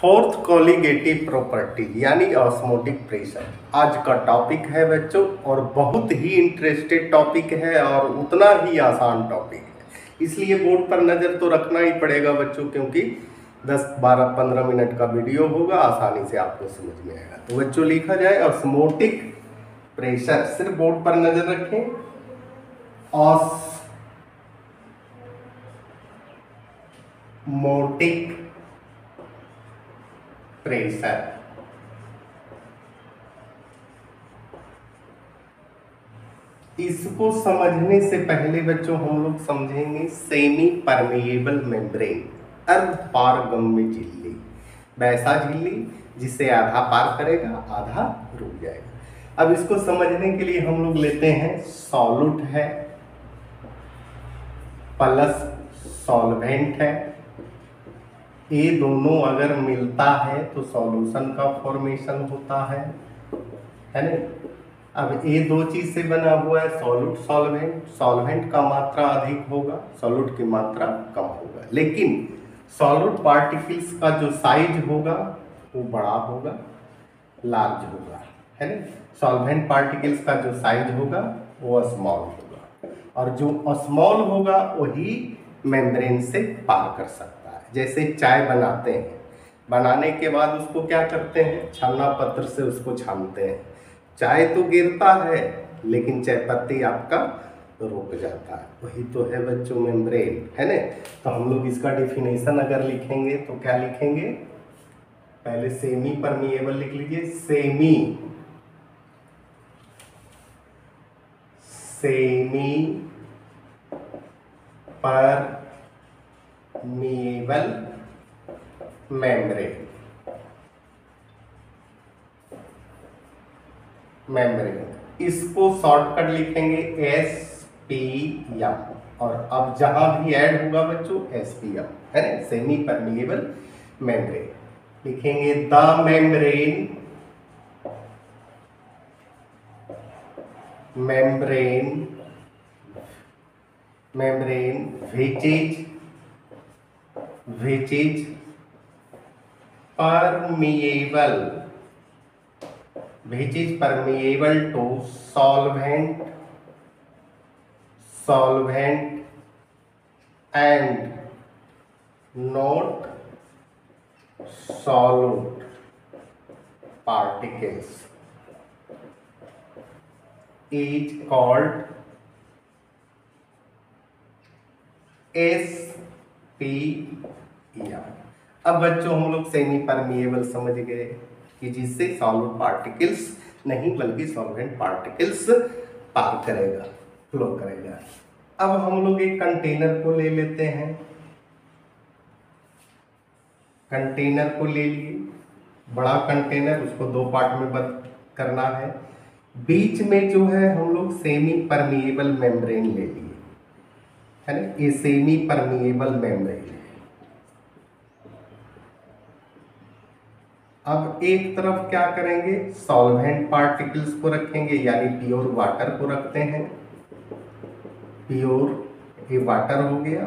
Fourth colligative property यानी osmotic pressure आज का टॉपिक है बच्चों, और बहुत ही इंटरेस्टेड टॉपिक है और उतना ही आसान टॉपिक है। इसलिए बोर्ड पर नज़र तो रखना ही पड़ेगा बच्चों, क्योंकि 10, 12, 15 मिनट का वीडियो होगा, आसानी से आपको समझ में आएगा। तो बच्चों लिखा जाए ऑस्मोटिक प्रेशर, सिर्फ बोर्ड पर नजर रखें। ऑस्मोटिक प्रेशर इसको समझने से पहले बच्चों हम लोग समझेंगे सेमी परमिएबल मेम्ब्रेन, अर्ध पारगम्य झिल्ली, वैसा झिल्ली जिसे आधा पार करेगा आधा रुक जाएगा। अब इसको समझने के लिए हम लोग लेते हैं सॉल्यूट है प्लस सॉल्वेंट है, ये दोनों अगर मिलता है तो सॉल्यूशन का फॉर्मेशन होता है ना। अब ये दो चीज से बना हुआ है सॉल्यूट सॉल्वेंट, सॉल्वेंट का मात्रा अधिक होगा, सॉल्यूट की मात्रा कम होगा, लेकिन सॉल्यूट पार्टिकल्स का जो साइज होगा वो बड़ा होगा, लार्ज होगा, है ना। सॉल्वेंट पार्टिकल्स का जो साइज होगा वो स्मॉल होगा, और जो स्मॉल होगा वही मेम्ब्रेन से पार कर सकता है। जैसे चाय बनाते हैं, बनाने के बाद उसको क्या करते हैं, छानना पत्र से उसको छानते हैं। चाय तो गिरता है लेकिन चाय पत्ती आपका रुक जाता है, वही तो है बच्चों मेम्ब्रेन, है ना। तो हम लोग इसका डेफिनेशन अगर लिखेंगे तो क्या लिखेंगे, पहले सेमी परमिएबल लिख लीजिए। सेमी परमिएबल मेम्ब्रेन, इसको शॉर्टकट लिखेंगे SPM, और अब जहां भी ऐड होगा बच्चों SPM, है ना, सेमी परमिएबल मेम्ब्रेन। लिखेंगे the membrane which is permeable to solvent and not solute particles is called SPM। अब बच्चों हम लोग सेमी परमिएबल समझ गए कि जिससे सॉल्यूट पार्टिकल्स नहीं बल्कि सॉल्वेंट पार्टिकल्स पार करेगा, फ्लो करेगा। अब हम लोग एक कंटेनर को ले लेते हैं, कंटेनर को ले लिए, बड़ा कंटेनर, उसको दो पार्ट में बंद करना है। बीच में जो है हम लोग सेमी परमिएबल मेम्ब्रेन ले लिए, है ना, ये सेमी परमिएबल मेम्ब्रेन है। अब एक तरफ क्या करेंगे, सॉल्वेंट पार्टिकल्स को रखेंगे, यानी प्योर वाटर को रखते हैं। प्योर ये वाटर हो गया।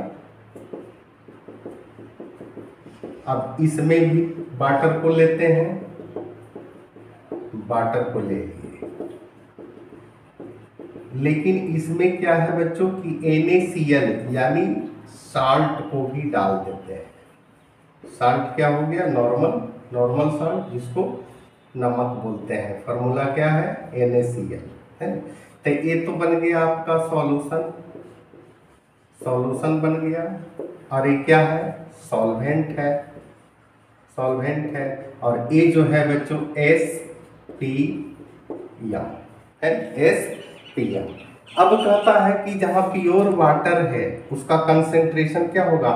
अब इसमें भी वाटर को लेते हैं, वाटर को ले लिए, लेकिन इसमें क्या है बच्चों कि NaCl यानी साल्ट को भी डाल देते हैं। साल्ट क्या हो गया, नॉर्मल साल्ट, जिसको नमक बोलते हैं। फार्मूला क्या है, NaCl, है। तो ये तो बन गया आपका सॉल्यूशन बन गया, और ये क्या है, सॉल्वेंट है, और ये जो है बच्चों SPM है, SPM। अब कहता है कि जहां प्योर वाटर है उसका कंसेंट्रेशन क्या होगा,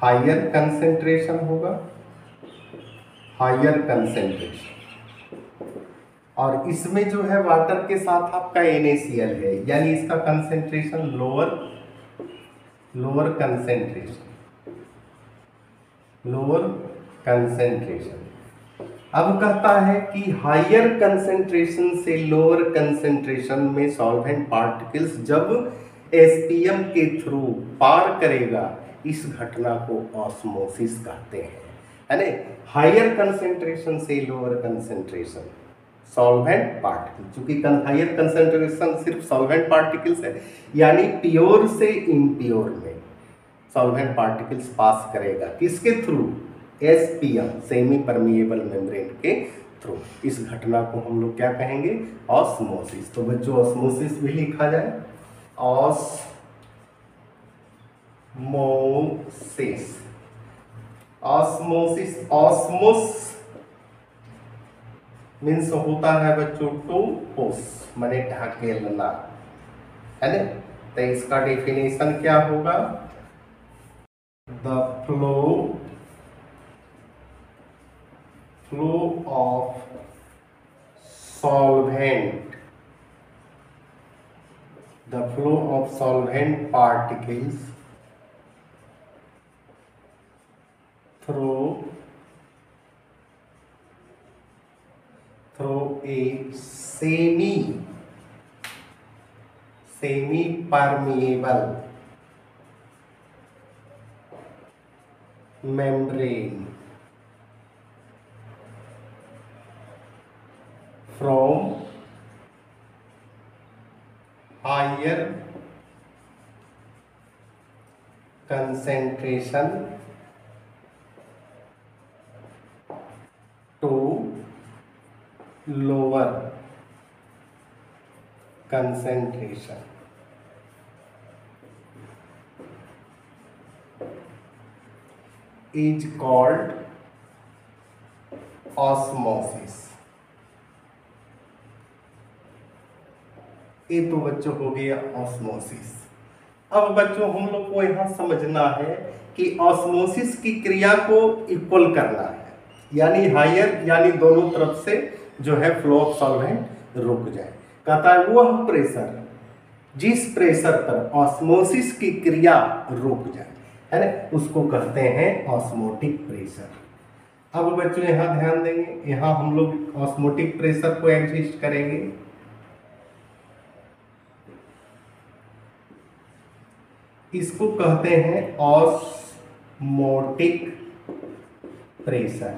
हायर कंसेंट्रेशन होगा, हायर कंसेंट्रेशन, और इसमें जो है वाटर के साथ आपका NaCl है, यानी इसका कंसेंट्रेशन लोअर कंसेंट्रेशन। अब कहता है कि हायर कंसेंट्रेशन से लोअर कंसेंट्रेशन में सॉल्वेंट पार्टिकल्स जब SPM के थ्रू पार करेगा, इस घटना को ऑस्मोसिस कहते हैं। है ना, हायर कंसेंट्रेशन से लोअर कंसेंट्रेशन सॉल्वेंट पार्टिकल, चूंकि हायर कंसेंट्रेशन सिर्फ सॉल्वेंट पार्टिकल्स है, यानी प्योर से इम्प्योर में सॉल्वेंट पार्टिकल्स पास करेगा, किसके through, SPM semi permeable membrane के थ्रू। इस घटना को हम लोग क्या कहेंगे, ऑस्मोसिस। तो बच्चों ऑस्मोसिस भी लिखा जाए, ऑस्मोसिस। ऑस्मोसिस, ऑस्मोस मीन्स होता है बच्चों टू पुश, माने ढकेलना, है ना। तो इसका डेफिनेशन क्या होगा, the flow of solvent, the flow of solvent particles through a semi permeable membrane from higher concentration to lower concentration is called osmosis। ये तो बच्चों हो गया ऑस्मोसिस। अब बच्चों हम लोग को यहाँ समझना है कि ऑस्मोसिस की क्रिया को इक्वल करना है, यानी हायर, यानी दोनों तरफ से जो है फ्लो ऑफ सॉल्वेंट रुक जाए। कहता है वह प्रेशर जिस प्रेशर पर ऑस्मोसिस की क्रिया रुक जाए, है ना, उसको कहते हैं ऑस्मोटिक प्रेशर। अब बच्चों यहाँ ध्यान देंगे, यहाँ हम लोग ऑस्मोटिक प्रेशर को एडजस्ट करेंगे। इसको कहते हैं ऑस्मोटिक प्रेशर।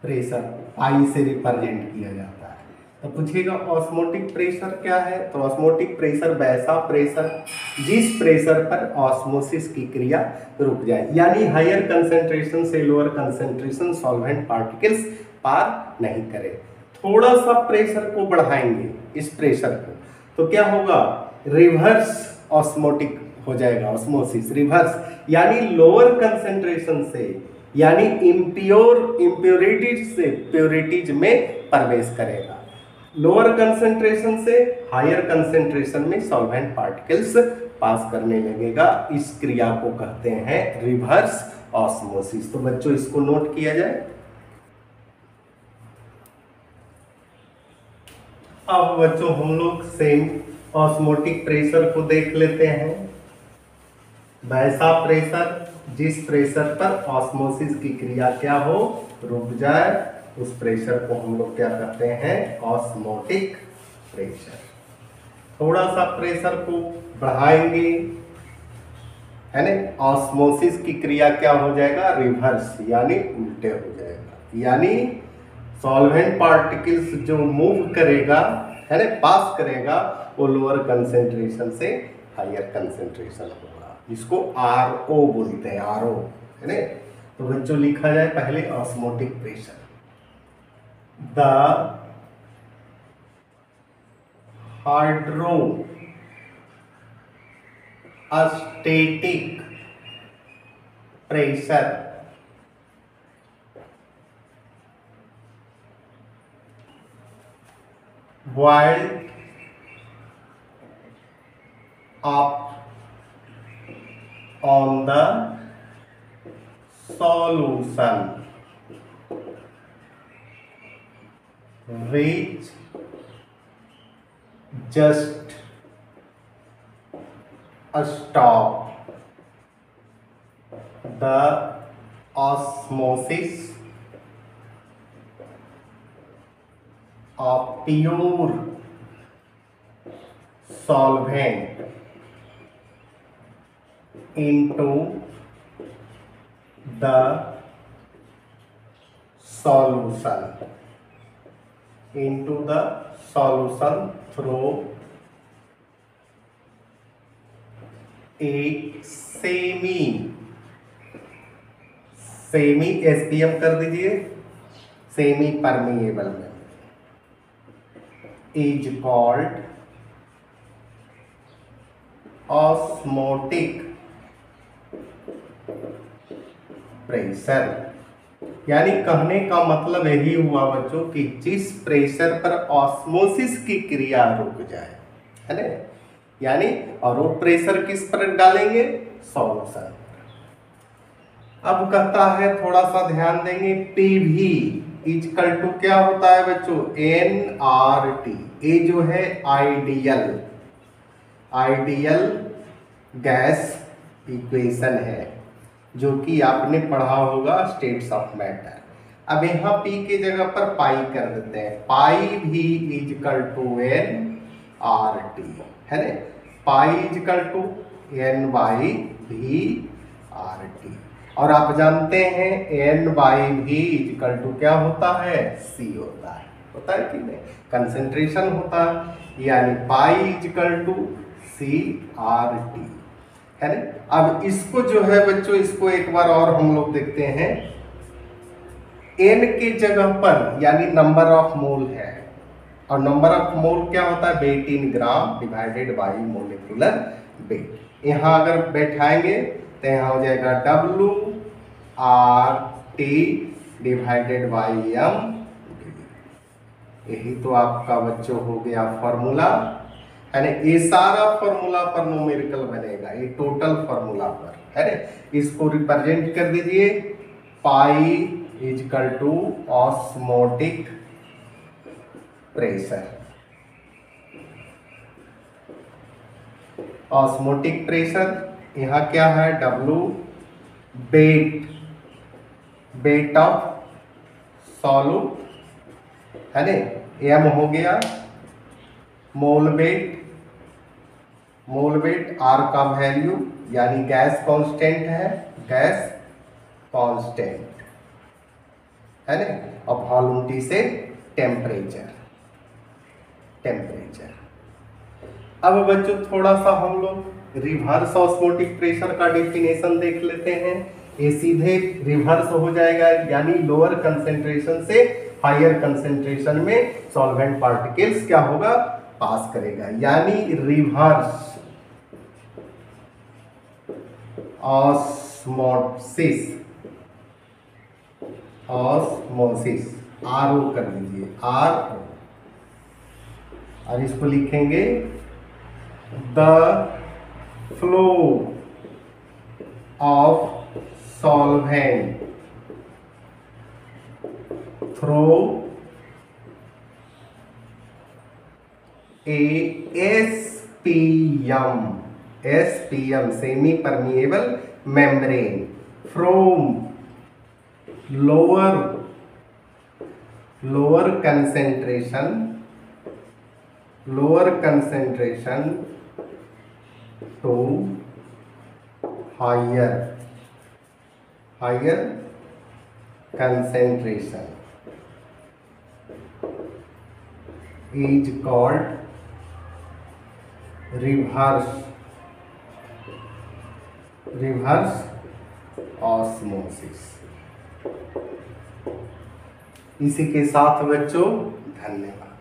प्रेशर आई से रिप्रेजेंट किया जाता है। तो पूछेगा ऑस्मोटिक प्रेशर क्या है, तो ऑस्मोटिक प्रेशर वैसा प्रेशर जिस प्रेशर पर ऑस्मोसिस की क्रिया रुक जाए, यानी हायर कंसेंट्रेशन से लोअर कंसेंट्रेशन सॉल्वेंट पार्टिकल्स पार नहीं करे। थोड़ा सा प्रेशर को बढ़ाएंगे इस प्रेशर को, तो क्या होगा, रिवर्स ऑस्मोटिक हो जाएगा, ऑस्मोसिस रिवर्स, यानी लोअर कंसेंट्रेशन से, यानी इम्प्योरिटीज से प्योरिटीज में प्रवेश करेगा। लोअर कंसेंट्रेशन से हायर कंसेंट्रेशन में सॉल्वेंट पार्टिकल्स पास करने लगेगा। इस क्रिया को कहते हैं रिवर्स ऑस्मोसिस। तो बच्चों इसको नोट किया जाए। अब बच्चों हम लोग सेम ऑस्मोटिक प्रेशर को देख लेते हैं। वैसा प्रेशर जिस प्रेशर पर ऑस्मोसिस की क्रिया क्या हो, रुक जाए, उस प्रेशर को हम लोग क्या कहते हैं, ऑस्मोटिक प्रेशर। थोड़ा सा प्रेशर को बढ़ाएंगे, है ना, ऑस्मोसिस की क्रिया क्या हो जाएगा, रिवर्स, यानी उल्टे हो जाएगा, यानी सॉल्वेंट पार्टिकल्स जो मूव करेगा, है ना, पास करेगा, वो लोअर कंसेंट्रेशन से हायर कंसेंट्रेशन होगा, जिसको RO बोलते हैं, RO, है ना। तो बच्चों लिखा जाए पहले osmotic pressure, the hydrostatic pressure boiled up on the solution which just stop the osmosis of pure solvent into the solution into the solution through a semi SPM कर दीजिए, सेमी परमिएबल में is called ऑस्मोटिक प्रेशर। यानी कहने का मतलब यही हुआ बच्चों कि जिस प्रेशर पर ऑस्मोसिस की क्रिया रुक जाए, है ना, यानी और वो प्रेशर किस पर डालेंगे, सॉल्यूशन। अब कहता है थोड़ा सा ध्यान देंगे, पीवी इक्वल टू क्या होता है बच्चों, NRT। ये जो है आइडियल गैस इक्वेशन है, जो कि आपने पढ़ा होगा स्टेट्स ऑफ मैटर। अब यहाँ P के जगह पर पाई कर देते हैं, पाई भी इक्वल टू NRT, है ना, पाई इक्वल टू N/V/RT। और आप जानते हैं N/V इक्वल टू क्या होता है, C होता है कि नहीं, कंसेंट्रेशन होता है, यानी पाई इक्वल टू CRT, है ना। अब इसको जो है बच्चों, इसको एक बार और हम लोग देखते हैं, N के जगह पर यानी नंबर ऑफ मोल है, और नंबर ऑफ मोल क्या होता है, weight in gram divided by molecular weight. यहाँ अगर बैठाएंगे तो यहाँ हो जाएगा WRT डिवाइडेड बाई M। यही तो आपका बच्चों हो गया फॉर्मूला, है ना। ये सारा फॉर्मूला पर न्यूमेरिकल बनेगा, ये टोटल फॉर्मूला पर, है ना। इसको रिप्रेजेंट कर दीजिए, pi equal to osmotic pressure. Osmotic pressure यहाँ क्या है, W वेट ऑफ सॉल्यूट, है ना, M हो गया मोल वेट, R का वैल्यू यानी गैस कांस्टेंट है, है ना, और वॉल्यूम T से टेम्परेचर। अब बच्चों थोड़ा सा हम लोग रिवर्स ऑस्मोटिक प्रेशर का डेफिनेशन देख लेते हैं। ये सीधे रिवर्स हो जाएगा, यानी लोअर कंसेंट्रेशन से हायर कंसेंट्रेशन में सॉल्वेंट पार्टिकल्स क्या होगा, पास करेगा, यानी रिवर्स ऑस्मोसिस RO कर दीजिए, RO, और इसको लिखेंगे the flow of solvent through a SPM semi permeable membrane from lower concentration to higher concentration is called reverse osmosis. इसी के साथ बच्चों धन्यवाद।